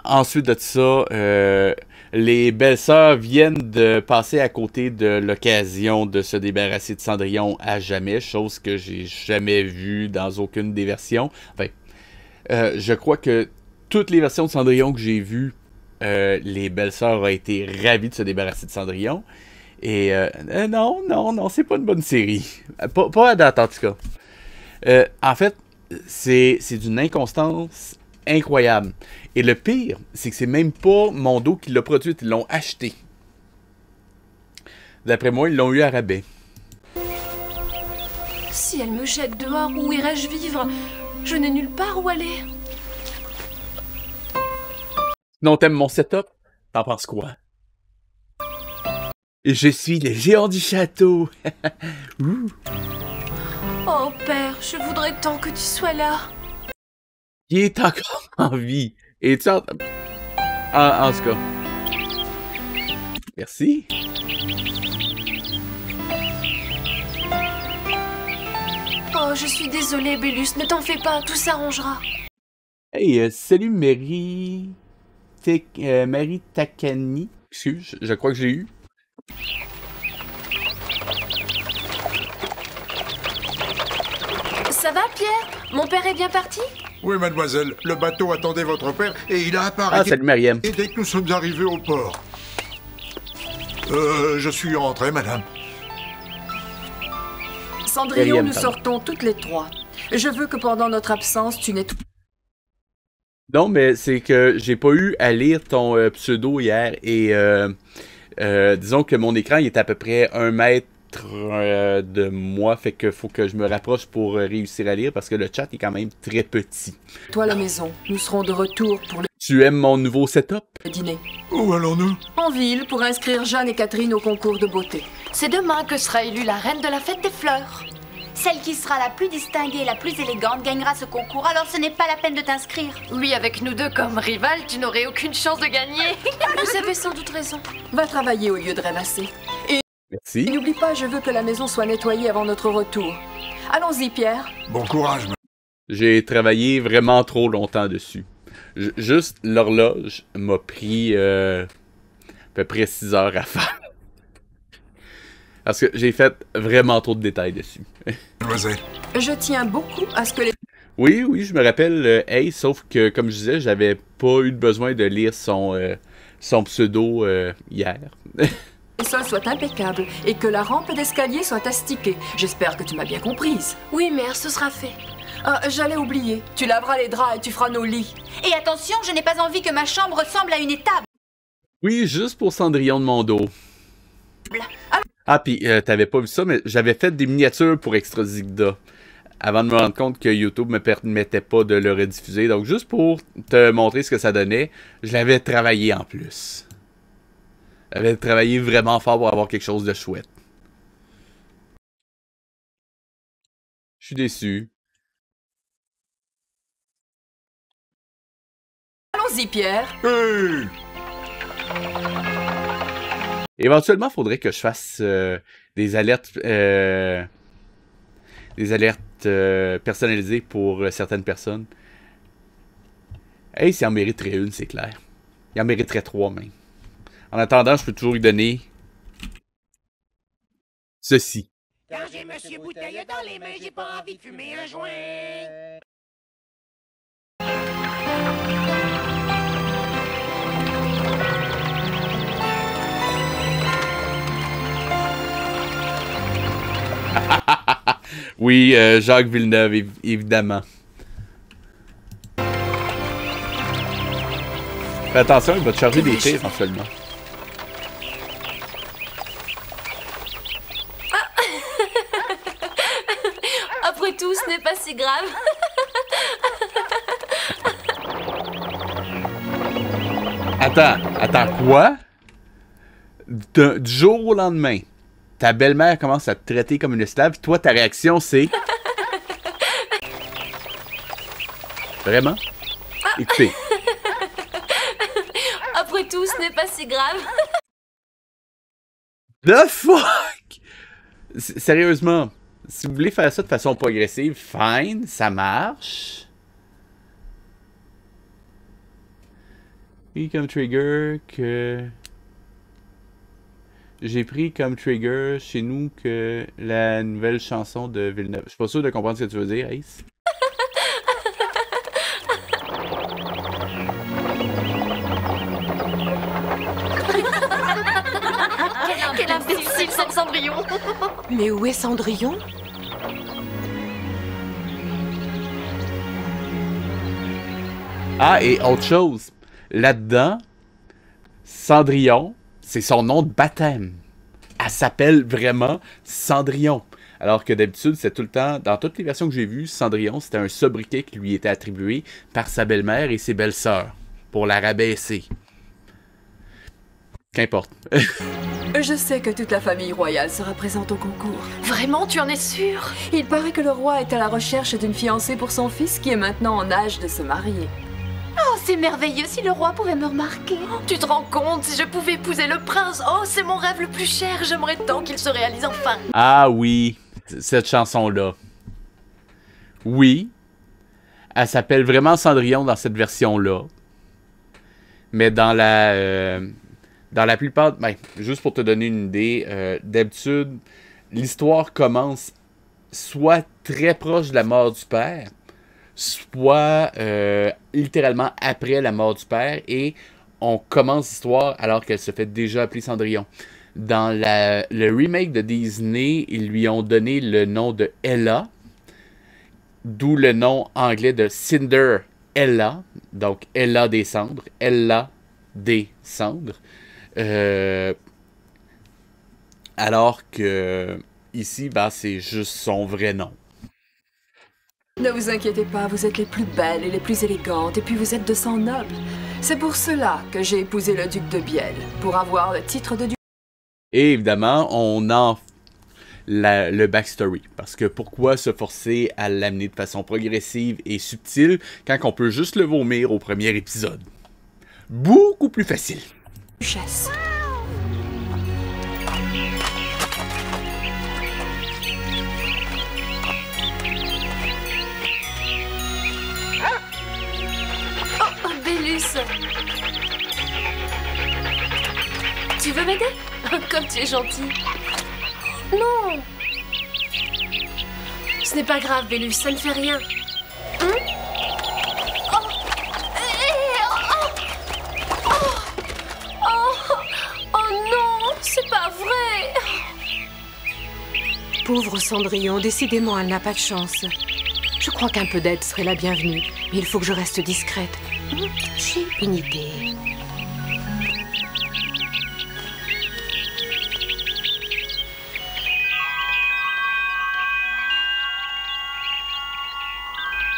Ensuite de ça, les belles-sœurs viennent de passer à côté de l'occasion de se débarrasser de Cendrillon à jamais, chose que j'ai jamais vue dans aucune des versions. Enfin, je crois que toutes les versions de Cendrillon que j'ai vues, les belles-sœurs ont été ravies de se débarrasser de Cendrillon. Et non, c'est pas une bonne série. Pas à date, en tout cas. En fait, c'est d'une inconstance incroyable. Et le pire, c'est que c'est même pas Mondo qui l'a produite, ils l'ont acheté. D'après moi, ils l'ont eu à rabais. Si elle me jette dehors, où irais-je vivre? Je n'ai nulle part où aller. Non, t'aimes mon setup? T'en penses quoi? Je suis le géant du château. Ouh. Oh, père, je voudrais tant que tu sois là. Il est encore en vie. Et tu en tout cas. Merci. Oh, je suis désolée, Bélus, ne t'en fais pas, tout s'arrangera. Hey, salut Mary... Mary Takani. Excuse, je crois que j'ai eu. Ça va, Pierre? Mon père est bien parti? Oui, mademoiselle, le bateau attendait votre père et il a apparu. Ah, salut Mariam. Et dès que nous sommes arrivés au port. Je suis rentré, madame. Cendrillon, nous pardon. sortons toutes les trois. Je veux que pendant notre absence, tu n'aies tout... Non, mais c'est que j'ai pas eu à lire ton pseudo hier et disons que mon écran il est à peu près 1 mètre de moi, fait que faut que je me rapproche pour réussir à lire parce que le chat est quand même très petit. Toi, la maison. Nous serons de retour pour Tu aimes mon nouveau setup? le dîner. Où allons-nous? En ville, pour inscrire Jeanne et Catherine au concours de beauté. C'est demain que sera élue la reine de la fête des fleurs. Celle qui sera la plus distinguée et la plus élégante gagnera ce concours, alors ce n'est pas la peine de t'inscrire. Oui, avec nous deux comme rivales, tu n'aurais aucune chance de gagner. Vous avez sans doute raison. Va travailler au lieu de rêvasser. Et Merci. n'oublie pas, je veux que la maison soit nettoyée avant notre retour. Allons-y, Pierre. Bon courage, madame. J'ai travaillé vraiment trop longtemps dessus. Juste l'horloge m'a pris à peu près 6 heures à faire. Parce que j'ai fait vraiment trop de détails dessus. Mademoiselle. Je tiens beaucoup à ce que les Oui, je me rappelle Hey, sauf que, comme je disais, j'avais pas eu besoin de lire son pseudo hier. sols soient impeccables et que la rampe d'escalier soit astiquée. J'espère que tu m'as bien comprise. Oui, mère, ce sera fait. Ah, j'allais oublier. Tu laveras les draps et tu feras nos lits. Et attention, je n'ai pas envie que ma chambre ressemble à une étable. Oui, juste pour Cendrillon de mon dos. Ah, puis t'avais pas vu ça, mais j'avais fait des miniatures pour Extra Zigda. Avant de me rendre compte que YouTube me permettait pas de le rediffuser. Donc, juste pour te montrer ce que ça donnait, je l'avais travaillé en plus. J'avais travaillé vraiment fort pour avoir quelque chose de chouette. Je suis déçu. Allons-y, Pierre. Hey! Éventuellement, il faudrait que je fasse des alertes personnalisées pour certaines personnes. Hey, s'il en mériterait une, c'est clair. Il en mériterait 3 même. En attendant, je peux toujours lui donner ceci. Quand j'ai Monsieur Bouteille dans les mains, j'ai pas envie de fumer un joint. Oui, Jacques Villeneuve, évidemment. Fais attention, il va te charger des tirs éventuellement. Après tout, ce n'est pas si grave. Attends, quoi? Du jour au lendemain, ta belle-mère commence à te traiter comme une esclave, toi, ta réaction, c'est... Vraiment? Écoutez. Après tout, ce n'est pas si grave. The fuck? Sérieusement, si vous voulez faire ça de façon pas agressive, fine, ça marche. Puis comme trigger que... J'ai pris comme trigger chez nous que la nouvelle chanson de Villeneuve. Je suis pas sûr de comprendre ce que tu veux dire, Ace. Quel imbécile, cette Cendrillon. Mais où est Cendrillon? Ah, et autre chose. Là-dedans, Cendrillon, c'est son nom de baptême. Elle s'appelle vraiment Cendrillon. Alors que d'habitude, c'est tout le temps, dans toutes les versions que j'ai vues, Cendrillon, c'était un sobriquet qui lui était attribué par sa belle-mère et ses belles-sœurs, pour la rabaisser. Qu'importe. Je sais que toute la famille royale sera présente au concours. Vraiment, tu en es sûre? Il paraît que le roi est à la recherche d'une fiancée pour son fils qui est maintenant en âge de se marier. Oh, c'est merveilleux si le roi pouvait me remarquer. Tu te rends compte? Si je pouvais épouser le prince, oh, c'est mon rêve le plus cher. J'aimerais tant qu'il se réalise enfin. Ah oui, cette chanson-là. Oui, elle s'appelle vraiment Cendrillon dans cette version-là. Mais dans la plupart... Ben, juste pour te donner une idée, d'habitude, l'histoire commence soit très proche de la mort du père, soit littéralement après la mort du père, et on commence l'histoire alors qu'elle se fait déjà appeler Cendrillon. Dans le remake de Disney, ils lui ont donné le nom de Ella, d'où le nom anglais de Cinderella, donc Ella des cendres, Ella des cendres. Alors que ici, ben, c'est juste son vrai nom. Ne vous inquiétez pas, vous êtes les plus belles et les plus élégantes, et puis vous êtes de sang noble. C'est pour cela que j'ai épousé le duc de Biel, pour avoir le titre de duc. Et évidemment, on a le backstory. Parce que pourquoi se forcer à l'amener de façon progressive et subtile quand on peut juste le vomir au premier épisode? Beaucoup plus facile. Chasse. Oh, Bélus. Tu veux m'aider? Comme tu es gentil. Non. Ce n'est pas grave, Bélus, ça ne fait rien. Oh non, c'est pas vrai. Pauvre Cendrillon, décidément, elle n'a pas de chance. Je crois qu'un peu d'aide serait la bienvenue, mais il faut que je reste discrète. J'ai une idée.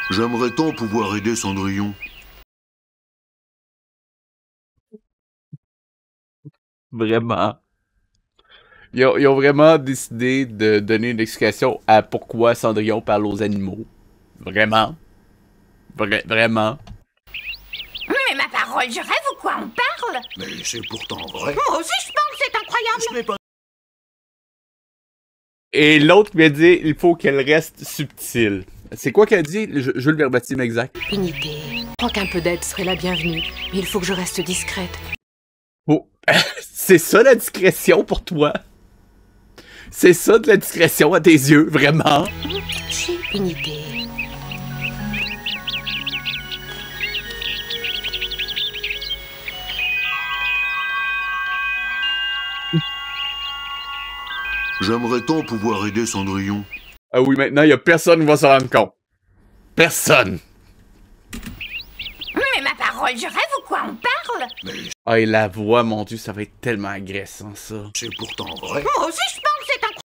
J'aimerais tant pouvoir aider Cendrillon. Vraiment. Ils ont vraiment décidé de donner une explication à pourquoi Cendrillon parle aux animaux. Vraiment. Vraiment. Mais ma parole, je rêve ou quoi? On parle? Mais c'est pourtant vrai. Moi aussi je parle, c'est incroyable. Ce n'est pas... Et l'autre vient dire il faut qu'elle reste subtile. C'est quoi qu'elle dit? Je le verbatim exact. Une idée. Je crois qu'un peu d'aide serait la bienvenue, mais il faut que je reste discrète. Oh, c'est ça la discrétion pour toi? C'est ça de la discrétion à tes yeux, vraiment? J'ai une idée. J'aimerais tant pouvoir aider Cendrillon. Ah oui, maintenant, il y a personne qui va s'en rendre compte. Personne! Mais ma parole, je rêve ou quoi? On parle? Mais Ah, et la voix, mon Dieu, ça va être tellement agressant, ça. c'est pourtant vrai. Moi aussi je parle, c'est incroyable.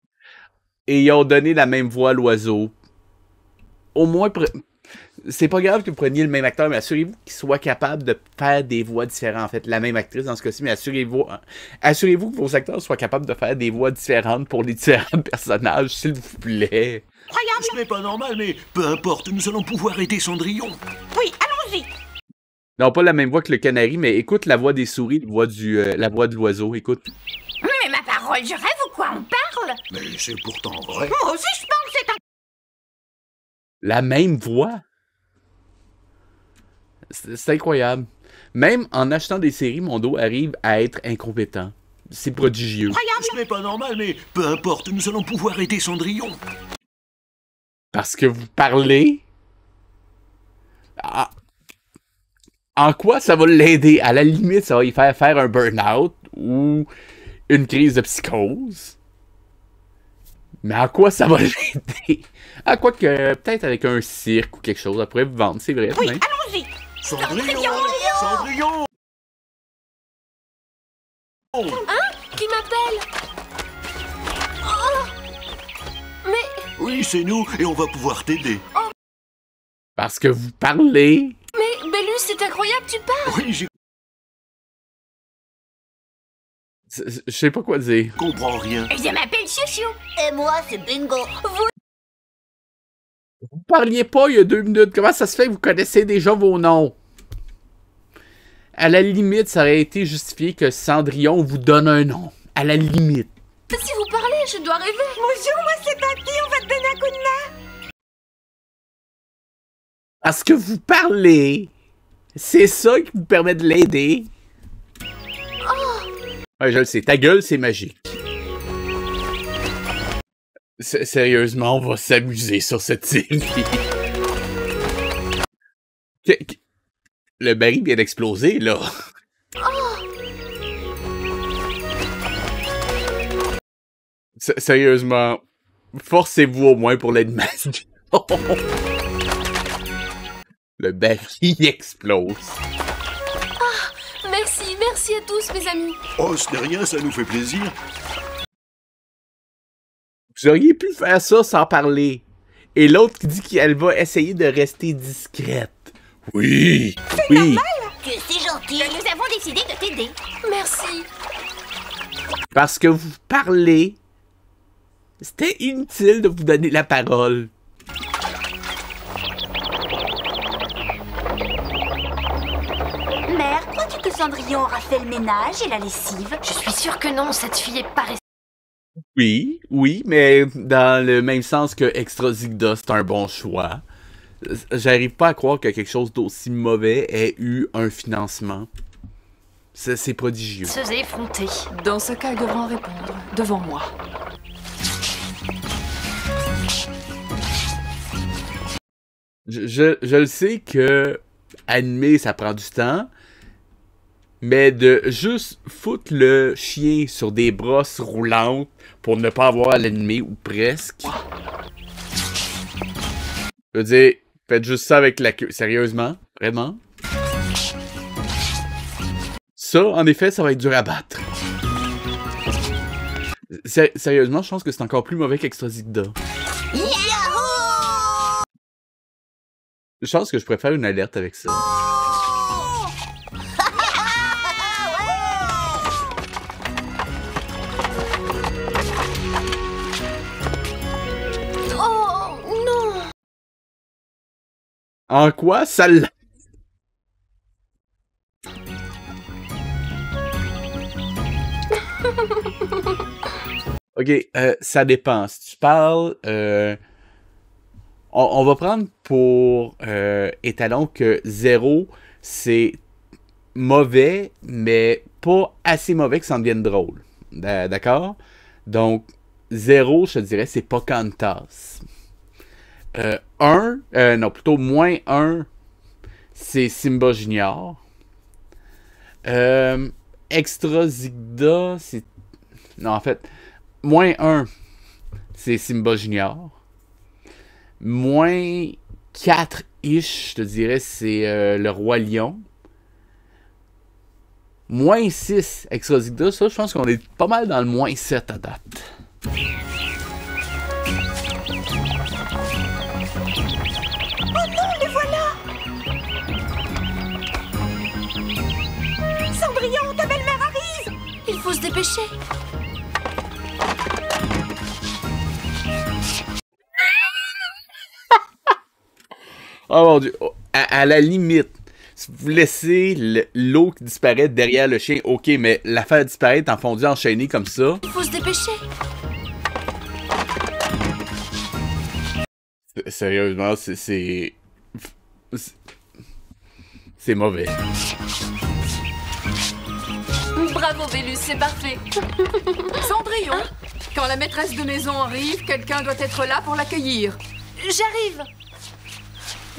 Et ils ont donné la même voix à l'oiseau. Au moins, c'est pas grave que vous preniez le même acteur, mais assurez-vous qu'il soit capable de faire des voix différentes. En fait, la même actrice dans ce cas-ci, mais assurez-vous que vos acteurs soient capables de faire des voix différentes pour les différents personnages, s'il vous plaît. Ce n'est pas normal, mais peu importe, nous allons pouvoir aider Cendrillon. Oui, allons-y. Non, pas la même voix que le canari, mais écoute la voix des souris, la voix de l'oiseau, écoute. Mais ma parole, je rêve ou quoi? On parle? Mais c'est pourtant vrai. Moi aussi je parle, c'est incroyable. La même voix. C'est incroyable. Même en achetant des séries, mon dos arrive à être incompétent. C'est prodigieux. Ce n'est pas normal, mais peu importe, nous allons pouvoir aider Cendrillon. Parce que vous parlez... En quoi ça va l'aider? À la limite, ça va lui faire un burn-out ou une crise de psychose. Mais en quoi ça va l'aider? À quoi que peut-être avec un cirque ou quelque chose, elle pourrait vous vendre, c'est vrai. Oui, hein? allons-y. Cendrillon! Cendrillon! Hein? Qui m'appelle? Oh! Mais... Oui, c'est nous, et on va pouvoir t'aider. Parce que vous parlez. Mais Bélus, c'est incroyable, tu parles. Oui, j'ai Je sais pas quoi dire. Comprends rien. Je m'appelle Chouchou. Et moi, c'est Bingo. Vous parliez pas il y a 2 minutes. Comment ça se fait que vous connaissez déjà vos noms? À la limite, ça aurait été justifié que Cendrillon vous donne un nom. À la limite. Si vous parlez, je dois rêver. Bonjour, moi c'est Tati, on va te donner un coup de main. Parce que vous parlez. C'est ça qui vous permet de l'aider. Ouais, je le sais. Ta gueule, c'est magique. Sérieusement, on va s'amuser sur cette série. Le baril vient d'exploser, là. Sérieusement, forcez-vous au moins pour l'animation. Le baril explose. Merci à tous, mes amis. Oh, ce n'est rien, ça nous fait plaisir. Vous auriez pu faire ça sans parler. Et l'autre qui dit qu'elle va essayer de rester discrète. Oui, oui. Que c'est gentil. Nous avons décidé de t'aider. Merci. Parce que vous parlez. C'était inutile de vous donner la parole. Mère, crois-tu que Cendrillon aura fait le ménage et la lessive? Je suis sûre que non, cette fille est pas Oui, mais dans le même sens que Extrazigda, c'est un bon choix. J'arrive pas à croire que quelque chose d'aussi mauvais ait eu un financement. C'est prodigieux. Se effronter. Dans ce cas, elle devra en répondre, devant moi. Je le sais que animer, ça prend du temps, mais de juste foutre le chien sur des brosses roulantes pour ne pas avoir à l'animer, ou presque. Je veux dire, faites juste ça avec la queue. Sérieusement? Vraiment? Ça, en effet, ça va être dur à battre. Sérieusement, je pense que c'est encore plus mauvais qu'Extrazigda. Je pense que je préfère une alerte avec ça. Oh, non. En quoi ça l'a... Ok, ça dépend. Si tu parles... On va prendre pour étalon que 0, c'est mauvais, mais pas assez mauvais que ça en devienne drôle. D'accord? Donc, 0, je te dirais, c'est Pocahontas. 1, non, plutôt moins 1, c'est Simba Junior. Extrazigda, c'est... Non, en fait, moins 1, c'est Simba Junior. Moins 4-ish, je te dirais, c'est le Roi Lion. Moins 6, Extrazigda, ça, je pense qu'on est pas mal dans le moins 7 à date. Oh non, les voilà! Cendrillon, ta belle-mère arrive! Il faut se dépêcher. Oh mon dieu, à la limite, si vous laissez l'eau qui disparaît derrière le chien, ok, mais la faire disparaître en fondu enchaîné comme ça... Il faut se dépêcher. Sérieusement, c'est mauvais. Bravo, Bélus, c'est parfait. Cendrillon, quand la maîtresse de maison arrive, quelqu'un doit être là pour l'accueillir. J'arrive.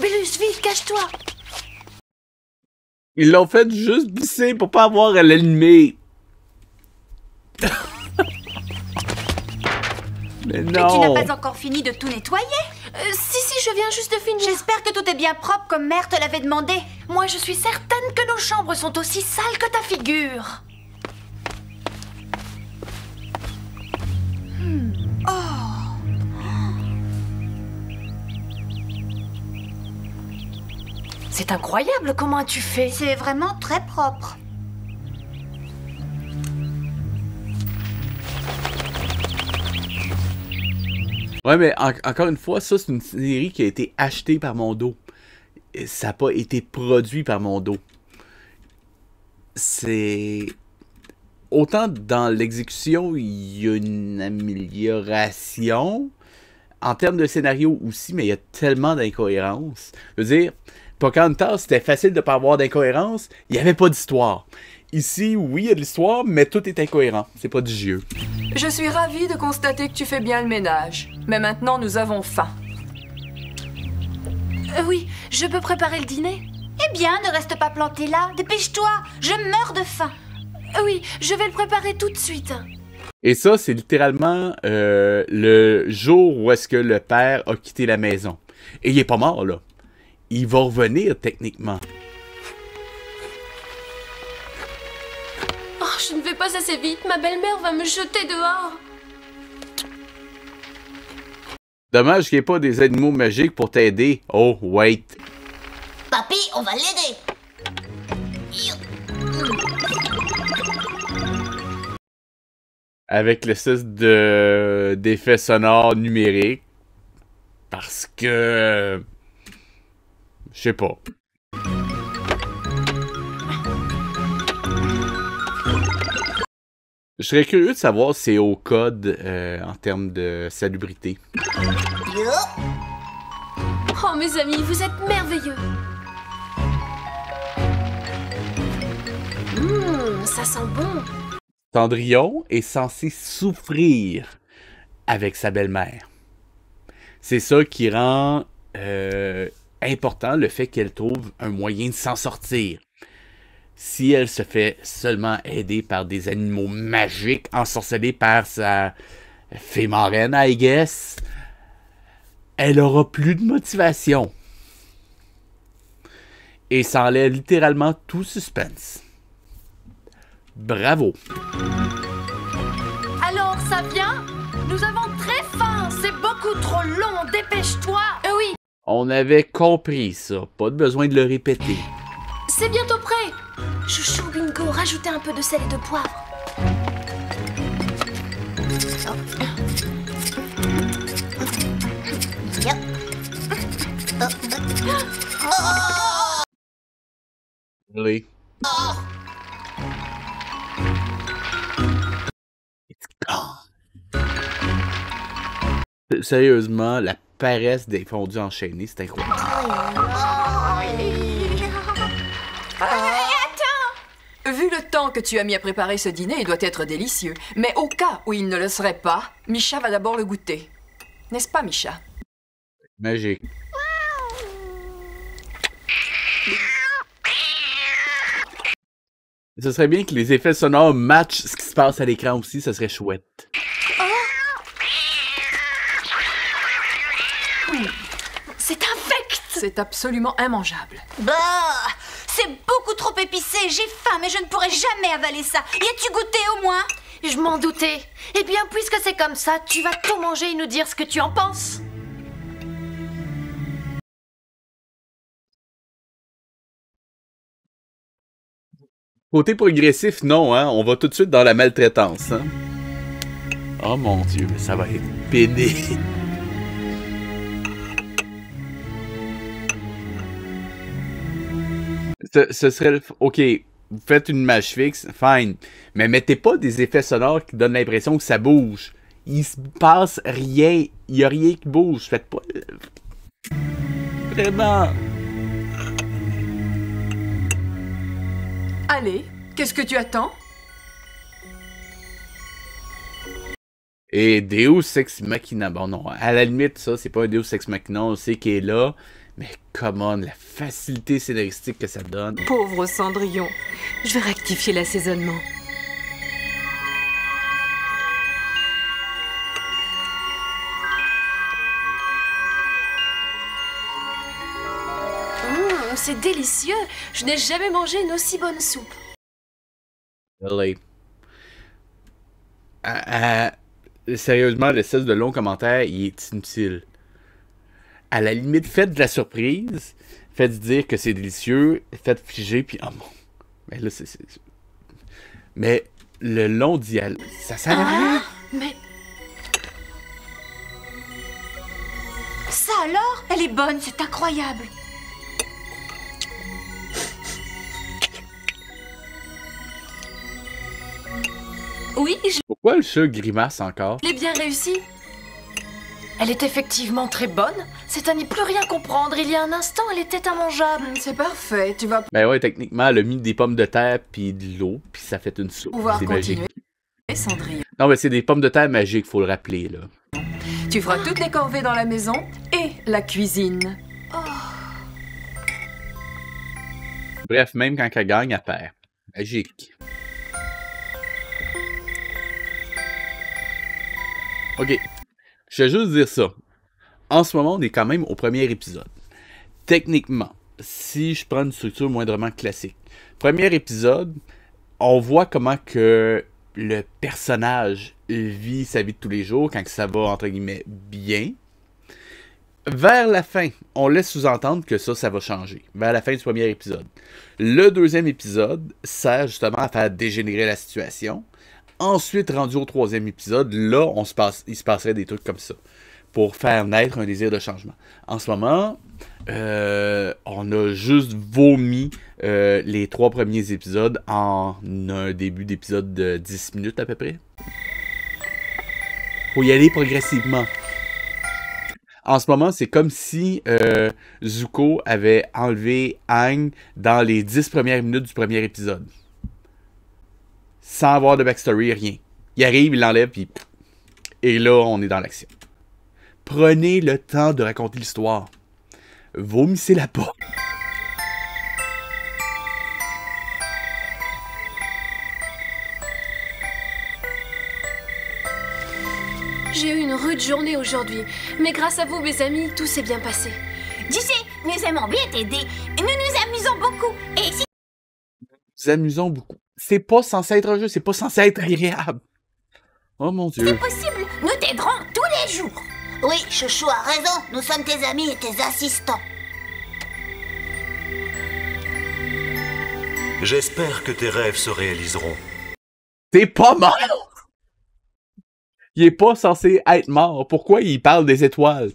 Bélus, vite, cache-toi. Ils l'ont fait juste glisser pour pas avoir à l'animer. Mais non. Mais tu n'as pas encore fini de tout nettoyer? Si, je viens juste de finir. J'espère que tout est bien propre comme mère te l'avait demandé. Moi, je suis certaine que nos chambres sont aussi sales que ta figure. C'est incroyable, comment as-tu fait? C'est vraiment très propre. Ouais, mais encore une fois, ça, c'est une série qui a été achetée par Mondo. Et ça n'a pas été produit par Mondo. C'est... Autant dans l'exécution, il y a une amélioration. En termes de scénario aussi, mais il y a tellement d'incohérences. Je veux dire, Pocahontas, c'était facile de ne pas avoir d'incohérence. Il n'y avait pas d'histoire. Ici, oui, il y a de l'histoire, mais tout est incohérent. C'est pas du jeu. Je suis ravie de constater que tu fais bien le ménage. Mais maintenant, nous avons faim. Oui, je peux préparer le dîner? Eh bien, ne reste pas planté là. Dépêche-toi, je meurs de faim. Oui, je vais le préparer tout de suite. Et ça, c'est littéralement le jour où est-ce que le père a quitté la maison. Et il est pas mort, là. Il va revenir, techniquement. Oh, je ne vais pas assez vite. Ma belle-mère va me jeter dehors. Dommage qu'il n'y ait pas des animaux magiques pour t'aider. Oh, wait. Papy, on va l'aider. Avec l'espèce d'effet sonore numérique. Parce que... Je sais pas. Je serais curieux de savoir si c'est au code en termes de salubrité. Oh, mes amis, vous êtes merveilleux. Ça sent bon. Cendrillon est censé souffrir avec sa belle-mère. C'est ça qui rend important le fait qu'elle trouve un moyen de s'en sortir. Si elle se fait seulement aider par des animaux magiques, ensorcelés par sa fée marraine, I guess, elle aura plus de motivation. Et ça enlève littéralement tout suspense. Bravo! Alors, ça vient? Nous avons très faim. C'est beaucoup trop long. Dépêche-toi. Oui, On avait compris ça. Pas de besoin de le répéter. c'est bientôt prêt. Chouchou, Bingo, rajoutez un peu de sel et de poivre. Really? It's gone. Sérieusement, la paresse des fondus enchaînés, c'est incroyable. Vu le temps que tu as mis à préparer ce dîner, il doit être délicieux. Mais au cas où il ne le serait pas, Misha va d'abord le goûter. N'est-ce pas, Misha? Magique. Ce serait bien que les effets sonores matchent ce qui se passe à l'écran aussi, ça serait chouette. C'est infect. C'est absolument immangeable. Bah, c'est beaucoup trop épicé. J'ai faim, mais je ne pourrai jamais avaler ça. Y as-tu goûté au moins? Je m'en doutais. Eh bien, puisque c'est comme ça, tu vas tout manger et nous dire ce que tu en penses. Côté progressif, non, hein. On va tout de suite dans la maltraitance, hein. Oh mon Dieu, mais ça va être pénible. Ce serait le... OK, vous faites une image fixe, fine. Mais mettez pas des effets sonores qui donnent l'impression que ça bouge. Il se passe rien. Il y a rien qui bouge. Faites pas... Vraiment... Allez, qu'est-ce que tu attends? Et Deus Ex Machina, bon non, à la limite, ça, c'est pas un Deus Ex Machina, on sait qu'il est là, mais come on, la facilité scénaristique que ça donne. Pauvre Cendrillon. Je vais rectifier l'assaisonnement. C'est délicieux. Je n'ai jamais mangé une aussi bonne soupe. Really. Sérieusement, l'espèce de long commentaire, il est inutile. À la limite, faites de la surprise, faites dire que c'est délicieux, faites figer, puis oh bon. Mais là, c'est... Mais le long dialogue, ça sert à rien. Mais... alors, elle est bonne, c'est incroyable. Oui, je Pourquoi le chat grimace encore? l'ai bien réussi. Elle est effectivement très bonne. C'est à n'y plus rien comprendre. Il y a un instant, elle était immangeable. C'est parfait, tu vas Ben ouais, techniquement, elle a mis des pommes de terre puis de l'eau, puis ça fait une soupe. pouvoir C'est continuer. magique. Cendrillon. Non, mais c'est des pommes de terre magiques, faut le rappeler, là. Tu feras toutes les corvées dans la maison et la cuisine. Bref, même quand elle gagne, elle perd. Magique. Ok. Je vais juste dire ça. En ce moment, on est quand même au premier épisode. Techniquement, si je prends une structure moindrement classique, premier épisode, on voit comment que le personnage vit sa vie de tous les jours quand ça va, entre guillemets, bien. Vers la fin, on laisse sous-entendre que ça va changer. Vers la fin du premier épisode. Le deuxième épisode sert justement à faire dégénérer la situation. Ensuite, rendu au troisième épisode, là, il se passerait des trucs comme ça. Pour faire naître un désir de changement. En ce moment, on a juste vomi les 3 premiers épisodes en un début d'épisode de 10 minutes à peu près. Faut y aller progressivement. En ce moment, c'est comme si Zuko avait enlevé Aang dans les 10 premières minutes du premier épisode. Sans avoir de backstory, rien. Il arrive, il l'enlève, puis... Et là, on est dans l'action. Prenez le temps de raconter l'histoire. Vomissez-la pas. J'ai eu une rude journée aujourd'hui. Mais grâce à vous, mes amis, tout s'est bien passé. Tu sais, nous aimons bien t'aider. Nous nous amusons beaucoup. Et si Nous amusons beaucoup. C'est pas censé être un jeu, c'est pas censé être agréable. Oh mon Dieu. c'est possible, nous t'aiderons tous les jours. Oui, Chouchou a raison. Nous sommes tes amis et tes assistants. J'espère que tes rêves se réaliseront. T'es pas mort! Il est pas censé être mort. Pourquoi il parle des étoiles?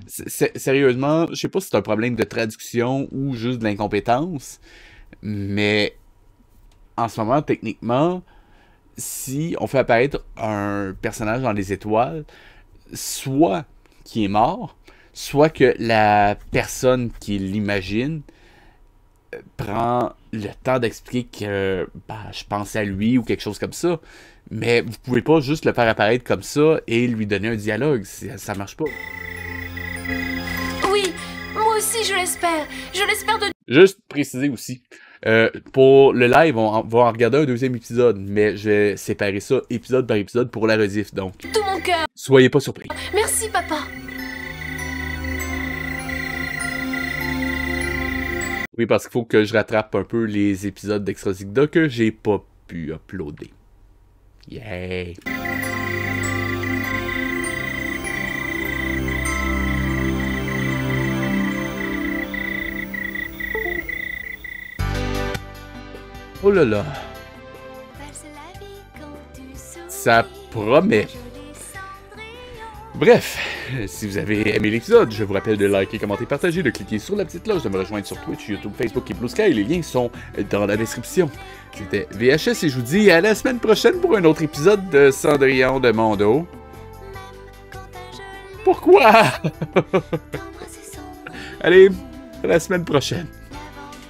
Sérieusement, je sais pas si c'est un problème de traduction ou juste de l'incompétence, mais en ce moment, techniquement, si on fait apparaître un personnage dans les étoiles, soit qui est mort, soit que la personne qui l'imagine prend le temps d'expliquer que je pensais à lui ou quelque chose comme ça. Mais vous pouvez pas juste le faire apparaître comme ça et lui donner un dialogue. Ça marche pas. Oui, moi aussi je l'espère. Je l'espère de... Juste préciser aussi. Pour le live, on va en regarder un deuxième épisode, mais je vais séparer ça épisode par épisode pour la rediff, donc. tout mon cœur. Soyez pas surpris. Merci, papa. Oui, parce qu'il faut que je rattrape un peu les épisodes d'Extra Zigda que j'ai pas pu uploader. Yay! Oh là là! Ça promet! Bref, si vous avez aimé l'épisode, je vous rappelle de liker, commenter, partager, de cliquer sur la petite cloche, de me rejoindre sur Twitch, YouTube, Facebook et Blue Sky. Les liens sont dans la description. C'était VHS et je vous dis à la semaine prochaine pour un autre épisode de Cendrillon de Mondo. Pourquoi? Allez, à la semaine prochaine.